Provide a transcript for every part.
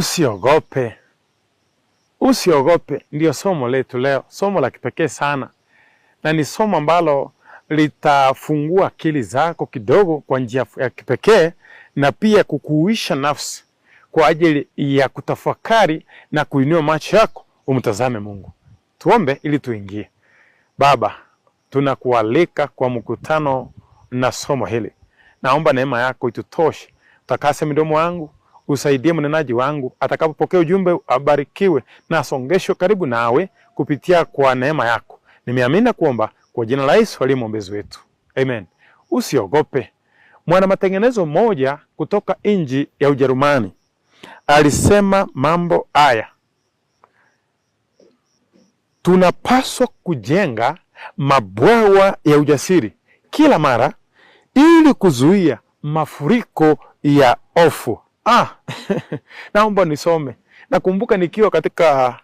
Usiogope. Usiogope ndio somo letu leo, somo la kipekee sana, na ni somo ambalo litafungua akili zako kidogo kwa njia ya kipekee, na pia kukuisha nafsi kwa ajili ya kutafakari na kuinua macho yako umtazame Mungu. Tuombe ili tuingie. Baba, tunakualika kwa mkutano na somo hili. Naomba neema yako itutoshe. Utakase midomo wangu, usaidie mnenaji wangu, atakapopokea ujumbe abarikiwe na asongeshwe karibu nawe kupitia kwa neema yako. Nimeamini kuomba kwa jina la Yesu aliye mwombezi wetu. Amen. Usiogope. Mwana matengenezo mmoja kutoka nchi ya Ujerumani alisema mambo haya: tunapaswa kujenga mabwawa ya ujasiri kila mara ili kuzuia mafuriko ya hofu. Naomba nisome. Nakumbuka nikiwa katika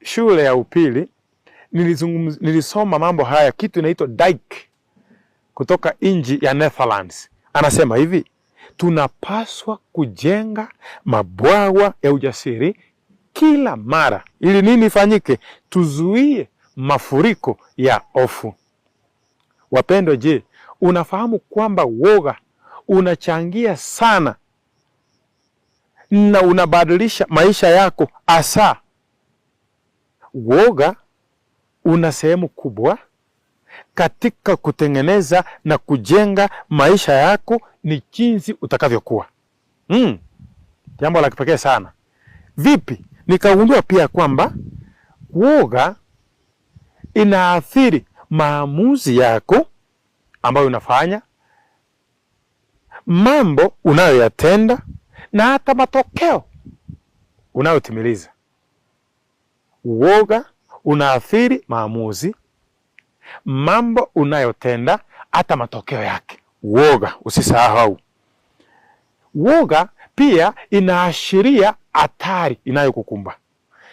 shule ya upili nilisoma mambo haya, kitu inaitwa Dijk kutoka nchi ya Netherlands. Anasema hivi: tunapaswa kujenga mabwawa ya ujasiri kila mara ili nini ifanyike? Tuzuie mafuriko ya hofu. Wapendwa, je, unafahamu kwamba woga unachangia sana na unabadilisha maisha yako? Asa woga una sehemu kubwa katika kutengeneza na kujenga maisha yako ni jinsi utakavyokuwa. Jambo la kipekee sana. Vipi? Nikagundua pia kwamba woga inaathiri maamuzi yako ambayo unafanya, mambo unayoyatenda na hata matokeo unayotimiliza. Woga unaathiri maamuzi, mambo unayotenda, hata matokeo yake. Woga, usisahau. Woga pia inaashiria hatari inayokukumba.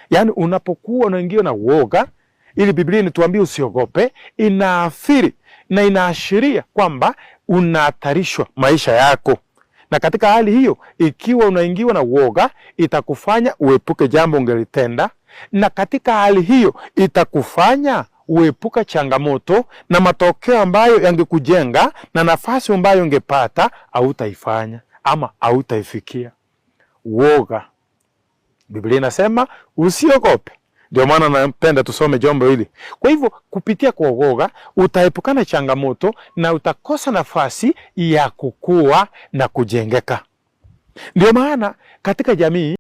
Yaani unapokuwa unaingia na woga, ili Biblia inatuambia usiogope, inaathiri na inaashiria kwamba unahatarishwa maisha yako. Na katika hali hiyo, ikiwa unaingiwa na woga, itakufanya uepuke jambo ungelitenda, na katika hali hiyo itakufanya uepuka changamoto na matokeo ambayo yangekujenga na nafasi ambayo ungepata hautaifanya ama hautaifikia. Woga, Biblia inasema usiogope. Ndio maana napenda tusome jambo hili. Kwa hivyo kupitia kwa woga utaepukana changamoto na utakosa nafasi ya kukua na kujengeka. Ndio maana katika jamii